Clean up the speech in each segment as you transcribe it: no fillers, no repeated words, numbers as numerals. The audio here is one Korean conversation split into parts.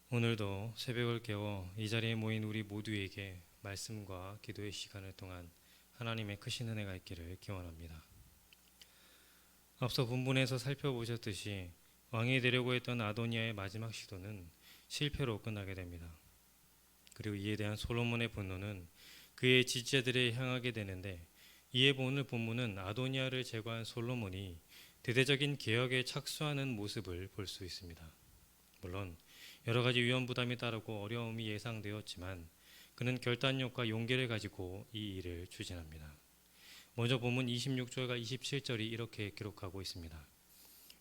오늘도 새벽을 깨워 이 자리에 모인 우리 모두에게 말씀과 기도의 시간을 통한 하나님의 크신 은혜가 있기를 기원합니다. 앞서 본문에서 살펴보셨듯이 왕이 되려고 했던 아도니아의 마지막 시도는 실패로 끝나게 됩니다. 그리고 이에 대한 솔로몬의 분노는 그의 지지자들에 향하게 되는데, 이에 오늘 본문은 아도니아를 제거한 솔로몬이 대대적인 개혁에 착수하는 모습을 볼 수 있습니다. 물론 여러 가지 위험 부담이 따르고 어려움이 예상되었지만 그는 결단력과 용기를 가지고 이 일을 추진합니다. 먼저 본문 26절과 27절이 이렇게 기록하고 있습니다.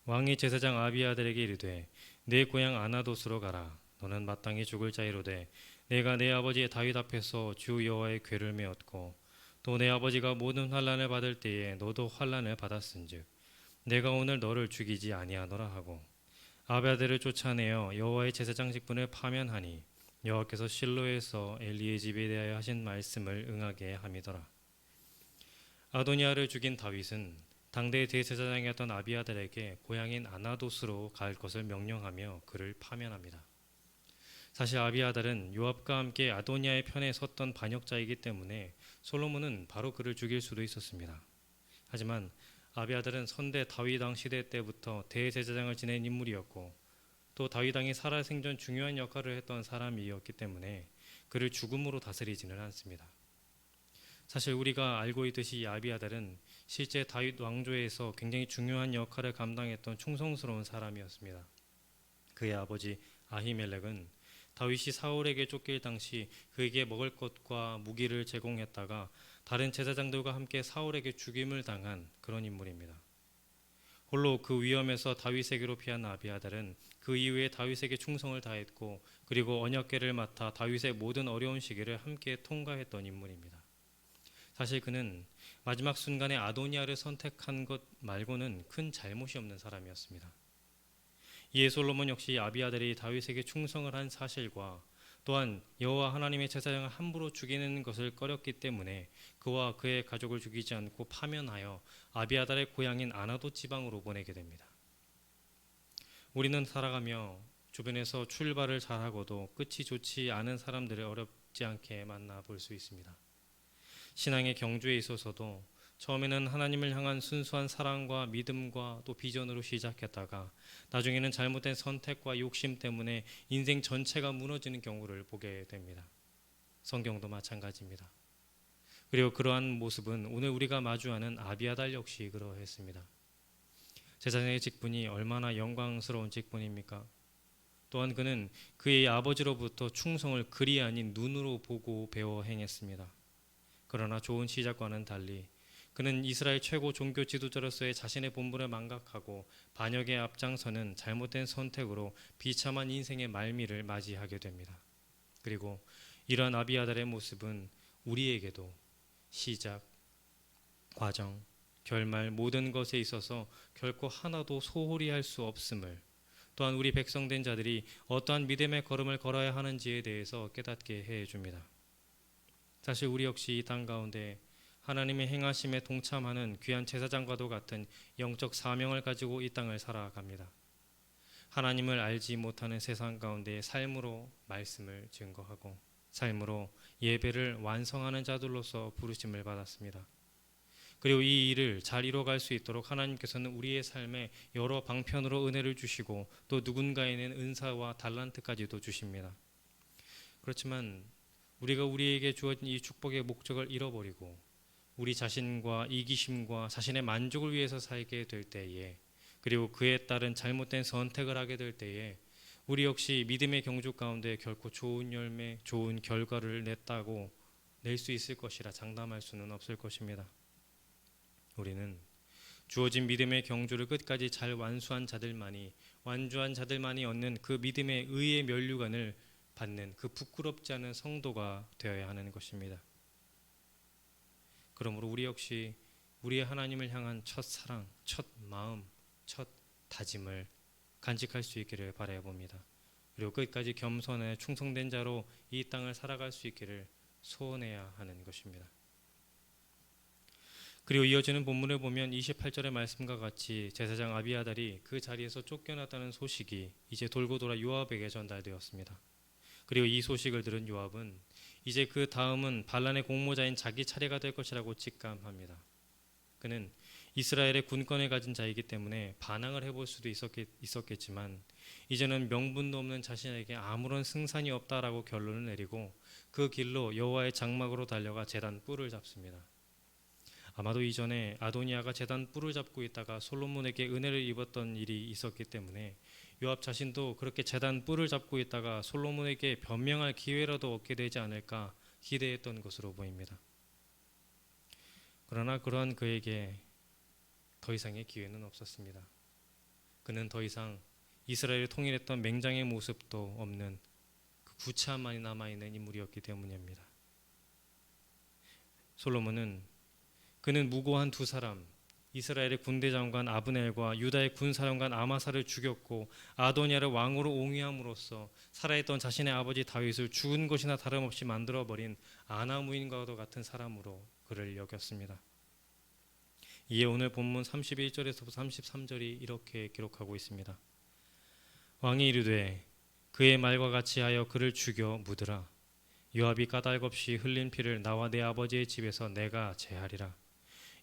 왕이 제사장 아비아들에게 이르되 내 고향 아나돗으로 가라. 너는 마땅히 죽을 자이로되 내가 내 아버지 다윗 앞에서 주 여호와의 궤를 메었고 또 내 아버지가 모든 환난을 받을 때에 너도 환난을 받았은즉 내가 오늘 너를 죽이지 아니하노라 하고 아비아들을 쫓아내어 여호와의 제사장 직분을 파면하니 여호와께서 실로에서 엘리의 집에 대하여 하신 말씀을 응하게 함이더라. 아도니아를 죽인 다윗은 당대의 대제사장이었던 아비아들에게 고향인 아나돗으로 갈 것을 명령하며 그를 파면합니다. 사실 아비아달은 요압과 함께 아도니아의 편에 섰던 반역자이기 때문에 솔로몬은 바로 그를 죽일 수도 있었습니다. 하지만 아비아달은 선대 다윗 왕 시대 때부터 대제사장을 지낸 인물이었고 또 다윗 왕이 살아생전 중요한 역할을 했던 사람이었기 때문에 그를 죽음으로 다스리지는 않습니다. 사실 우리가 알고 있듯이 아비아달은 실제 다윗 왕조에서 굉장히 중요한 역할을 감당했던 충성스러운 사람이었습니다. 그의 아버지 아히멜렉은 다윗이 사울에게 쫓길 당시 그에게 먹을 것과 무기를 제공했다가 다른 제사장들과 함께 사울에게 죽임을 당한 그런 인물입니다. 홀로 그 위험에서 다윗에게로 피한 아비아달은 그 이후에 다윗에게 충성을 다했고 그리고 언약궤를 맡아 다윗의 모든 어려운 시기를 함께 통과했던 인물입니다. 사실 그는 마지막 순간에 아도니아를 선택한 것 말고는 큰 잘못이 없는 사람이었습니다. 이에 솔로몬 역시 아비아달이 다윗에게 충성을 한 사실과 또한 여호와 하나님의 제사장을 함부로 죽이는 것을 꺼렸기 때문에 그와 그의 가족을 죽이지 않고 파면하여 아비아달의 고향인 아나돗 지방으로 보내게 됩니다. 우리는 살아가며 주변에서 출발을 잘하고도 끝이 좋지 않은 사람들을 어렵지 않게 만나볼 수 있습니다. 신앙의 경주에 있어서도 처음에는 하나님을 향한 순수한 사랑과 믿음과 또 비전으로 시작했다가 나중에는 잘못된 선택과 욕심 때문에 인생 전체가 무너지는 경우를 보게 됩니다. 성경도 마찬가지입니다. 그리고 그러한 모습은 오늘 우리가 마주하는 아비아달 역시 그러했습니다. 제사장의 직분이 얼마나 영광스러운 직분입니까? 또한 그는 그의 아버지로부터 충성을 글이 아닌 눈으로 보고 배워 행했습니다. 그러나 좋은 시작과는 달리 그는 이스라엘 최고 종교 지도자로서의 자신의 본분을 망각하고 반역에 앞장서는 잘못된 선택으로 비참한 인생의 말미를 맞이하게 됩니다. 그리고 이러한 아비아달의 모습은 우리에게도 시작, 과정, 결말 모든 것에 있어서 결코 하나도 소홀히 할 수 없음을, 또한 우리 백성된 자들이 어떠한 믿음의 걸음을 걸어야 하는지에 대해서 깨닫게 해줍니다. 사실 우리 역시 이 땅 가운데 하나님의 행하심에 동참하는 귀한 제사장과도 같은 영적 사명을 가지고 이 땅을 살아갑니다. 하나님을 알지 못하는 세상 가운데 삶으로 말씀을 증거하고 삶으로 예배를 완성하는 자들로서 부르심을 받았습니다. 그리고 이 일을 잘 이뤄갈 수 있도록 하나님께서는 우리의 삶에 여러 방편으로 은혜를 주시고 또 누군가에는 은사와 달란트까지도 주십니다. 그렇지만 우리가 우리에게 주어진 이 축복의 목적을 잃어버리고 우리 자신과 이기심과 자신의 만족을 위해서 살게 될 때에 그리고 그에 따른 잘못된 선택을 하게 될 때에 우리 역시 믿음의 경주 가운데 결코 좋은 열매, 좋은 결과를 냈다고 낼 수 있을 것이라 장담할 수는 없을 것입니다. 우리는 주어진 믿음의 경주를 끝까지 잘 완주한 자들만이 얻는 그 믿음의 의의 면류관을 받는 그 부끄럽지 않은 성도가 되어야 하는 것입니다. 그러므로 우리 역시 우리의 하나님을 향한 첫 사랑, 첫 마음, 첫 다짐을 간직할 수 있기를 바라봅니다. 그리고 끝까지 겸손해 충성된 자로 이 땅을 살아갈 수 있기를 소원해야 하는 것입니다. 그리고 이어지는 본문을 보면 28절의 말씀과 같이 제사장 아비아달이 그 자리에서 쫓겨났다는 소식이 이제 돌고 돌아 요압에게 전달되었습니다. 그리고 이 소식을 들은 요압은 이제 그 다음은 반란의 공모자인 자기 차례가 될 것이라고 직감합니다. 그는 이스라엘의 군권을 가진 자이기 때문에 반항을 해볼 수도 있었겠지만 이제는 명분도 없는 자신에게 아무런 승산이 없다라고 결론을 내리고 그 길로 여호와의 장막으로 달려가 제단 뿔을 잡습니다. 아마도 이전에 아도니아가 제단 뿔을 잡고 있다가 솔로몬에게 은혜를 입었던 일이 있었기 때문에 요압 자신도 그렇게 제단 뿔을 잡고 있다가 솔로몬에게 변명할 기회라도 얻게 되지 않을까 기대했던 것으로 보입니다. 그러나 그러한 그에게 더 이상의 기회는 없었습니다. 그는 더 이상 이스라엘을 통일했던 맹장의 모습도 없는 그 구차만이 남아있는 인물이었기 때문입니다. 솔로몬은 그는 무고한 두 사람, 이스라엘의 군대 장관 아브넬과 유다의 군사령관 아마사를 죽였고 아도니아를 왕으로 옹위함으로써 살아있던 자신의 아버지 다윗을 죽은 것이나 다름없이 만들어버린 아나무인과도 같은 사람으로 그를 여겼습니다. 이에 오늘 본문 31절에서부터 33절이 이렇게 기록하고 있습니다. 왕이 이르되 그의 말과 같이 하여 그를 죽여 묻으라. 요압이 까닭없이 흘린 피를 나와 내 아버지의 집에서 내가 제하리라.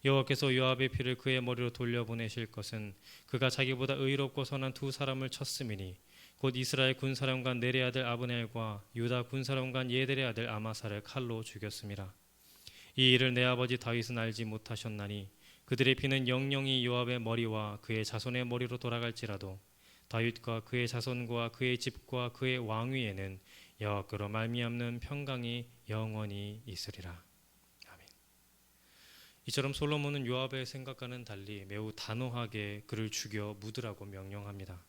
여호와께서 요압의 피를 그의 머리로 돌려보내실 것은 그가 자기보다 의롭고 선한 두 사람을 쳤음이니 곧 이스라엘 군사령관 넬의 아들 아브넬과 유다 군사령관 예델의 아들 아마사를 칼로 죽였음이라. 이 일을 내 아버지 다윗은 알지 못하셨나니 그들의 피는 영영이 요압의 머리와 그의 자손의 머리로 돌아갈지라도 다윗과 그의 자손과 그의 집과 그의 왕위에는 여호와께로 말미암는 평강이 영원히 있으리라. 아멘. 이처럼 솔로몬은 요압의 생각과는 달리 매우 단호하게 그를 죽여 묻으라고 명령합니다.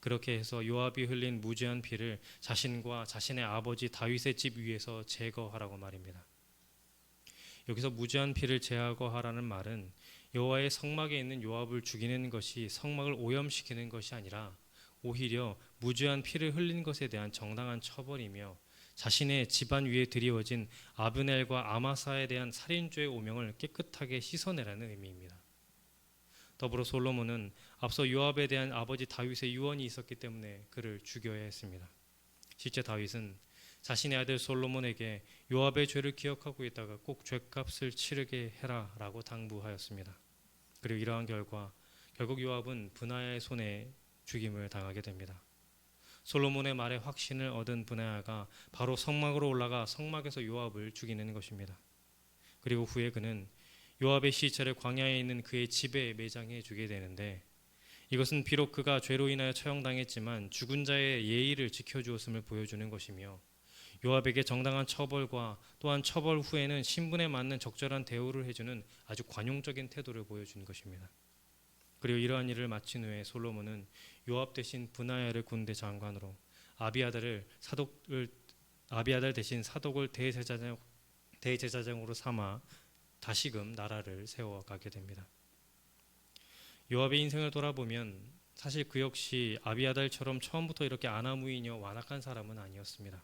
그렇게 해서 요압이 흘린 무죄한 피를 자신과 자신의 아버지 다윗의 집 위에서 제거하라고 말입니다. 여기서 무죄한 피를 제거하라는 말은 여호와의 성막에 있는 요압을 죽이는 것이 성막을 오염시키는 것이 아니라 오히려 무죄한 피를 흘린 것에 대한 정당한 처벌이며 자신의 집안 위에 드리워진 아브넬과 아마사에 대한 살인죄의 오명을 깨끗하게 씻어내라는 의미입니다. 더불어 솔로몬은 앞서 요압에 대한 아버지 다윗의 유언이 있었기 때문에 그를 죽여야 했습니다. 실제 다윗은 자신의 아들 솔로몬에게 요압의 죄를 기억하고 있다가 꼭 죄값을 치르게 해라라고 당부하였습니다. 그리고 이러한 결과 결국 요압은 브나야의 손에 죽임을 당하게 됩니다. 솔로몬의 말에 확신을 얻은 브나야가 바로 성막으로 올라가 성막에서 요압을 죽이는 것입니다. 그리고 후에 그는 요압의 시체를 광야에 있는 그의 집에 매장해 주게 되는데 이것은 비록 그가 죄로 인하여 처형당했지만 죽은 자의 예의를 지켜주었음을 보여주는 것이며 요압에게 정당한 처벌과 또한 처벌 후에는 신분에 맞는 적절한 대우를 해주는 아주 관용적인 태도를 보여준 것입니다. 그리고 이러한 일을 마친 후에 솔로몬은 요압 대신 브나야를 군대 장관으로 아비아달 대신 사독을 대제사장으로 삼아 다시금 나라를 세워가게 됩니다. 요압의 인생을 돌아보면 사실 그 역시 아비아달처럼 처음부터 이렇게 아나무인이여 완악한 사람은 아니었습니다.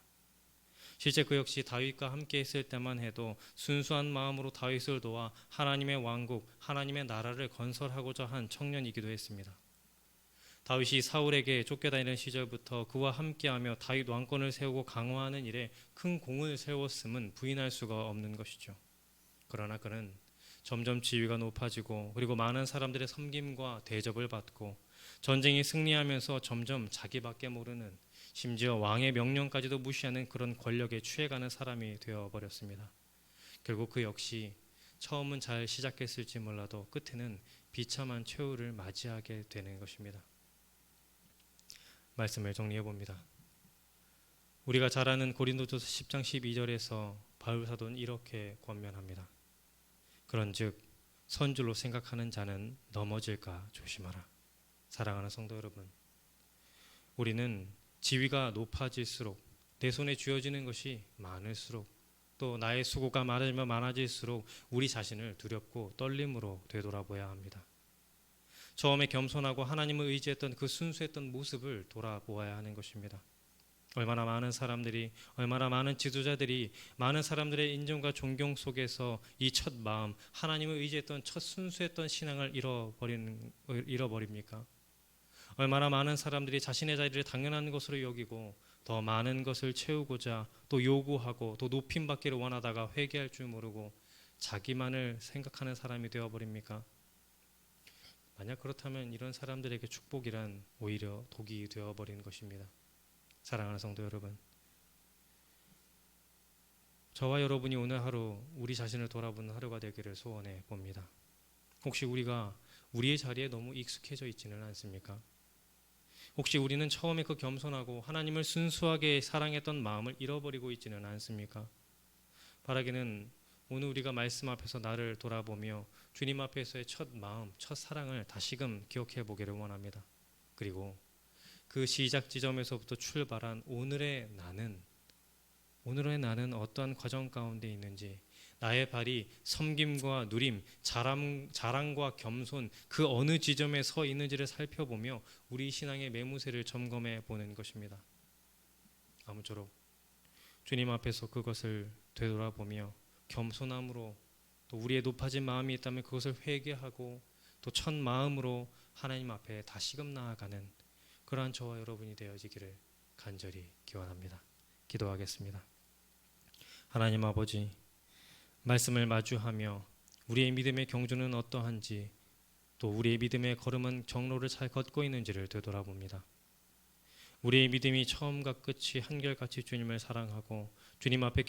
실제 그 역시 다윗과 함께 있을 때만 해도 순수한 마음으로 다윗을 도와 하나님의 왕국, 하나님의 나라를 건설하고자 한 청년이기도 했습니다. 다윗이 사울에게 쫓겨다니는 시절부터 그와 함께하며 다윗 왕권을 세우고 강화하는 일에 큰 공을 세웠음은 부인할 수가 없는 것이죠. 그러나 그는 점점 지위가 높아지고 그리고 많은 사람들의 섬김과 대접을 받고 전쟁이 승리하면서 점점 자기밖에 모르는 심지어 왕의 명령까지도 무시하는 그런 권력에 취해가는 사람이 되어버렸습니다. 결국 그 역시 처음은 잘 시작했을지 몰라도 끝에는 비참한 최후를 맞이하게 되는 것입니다. 말씀을 정리해 봅니다. 우리가 잘 아는 고린도전서 10장 12절에서 바울 사도는 이렇게 권면합니다. 그런즉 선줄로 생각하는 자는 넘어질까 조심하라. 사랑하는 성도 여러분, 우리는 지위가 높아질수록 내 손에 쥐어지는 것이 많을수록 또 나의 수고가 많아지면 많아질수록 우리 자신을 두렵고 떨림으로 되돌아보아야 합니다. 처음에 겸손하고 하나님을 의지했던 그 순수했던 모습을 돌아보아야 하는 것입니다. 얼마나 많은 사람들이, 얼마나 많은 지도자들이 많은 사람들의 인정과 존경 속에서 이 첫 마음, 하나님을 의지했던 첫 순수했던 신앙을 잃어버립니까? 얼마나 많은 사람들이 자신의 자리를 당연한 것으로 여기고 더 많은 것을 채우고자 또 요구하고 또 높임받기를 원하다가 회개할 줄 모르고 자기만을 생각하는 사람이 되어버립니까? 만약 그렇다면 이런 사람들에게 축복이란 오히려 독이 되어버린 것입니다. 사랑하는 성도 여러분, 저와 여러분이 오늘 하루 우리 자신을 돌아보는 하루가 되기를 소원해 봅니다. 혹시 우리가 우리의 자리에 너무 익숙해져 있지는 않습니까? 혹시 우리는 처음에 그 겸손하고 하나님을 순수하게 사랑했던 마음을 잃어버리고 있지는 않습니까? 바라기는 오늘 우리가 말씀 앞에서 나를 돌아보며 주님 앞에서의 첫 마음, 첫 사랑을 다시금 기억해 보기를 원합니다. 그리고 그 시작 지점에서부터 출발한 오늘의 나는 어떠한 과정 가운데 있는지, 나의 발이 섬김과 누림, 자랑과 겸손 그 어느 지점에 서 있는지를 살펴보며 우리 신앙의 매무새를 점검해 보는 것입니다. 아무쪼록 주님 앞에서 그것을 되돌아보며 겸손함으로 또 우리의 높아진 마음이 있다면 그것을 회개하고 또 첫 마음으로 하나님 앞에 다시금 나아가는 그러한 저와 여러분이 되어지기를 간절히 기원합니다. 기도하겠습니다. 하나님 아버지, 말씀을 마주하며 우리의 믿음의 경주는 어떠한지 또 우리의 믿음의 걸음은 정로를 잘 걷고 있는지를 되돌아봅니다. 우리의 믿음이 처음과 끝이 한결같이 주님을 사랑하고 주님 앞에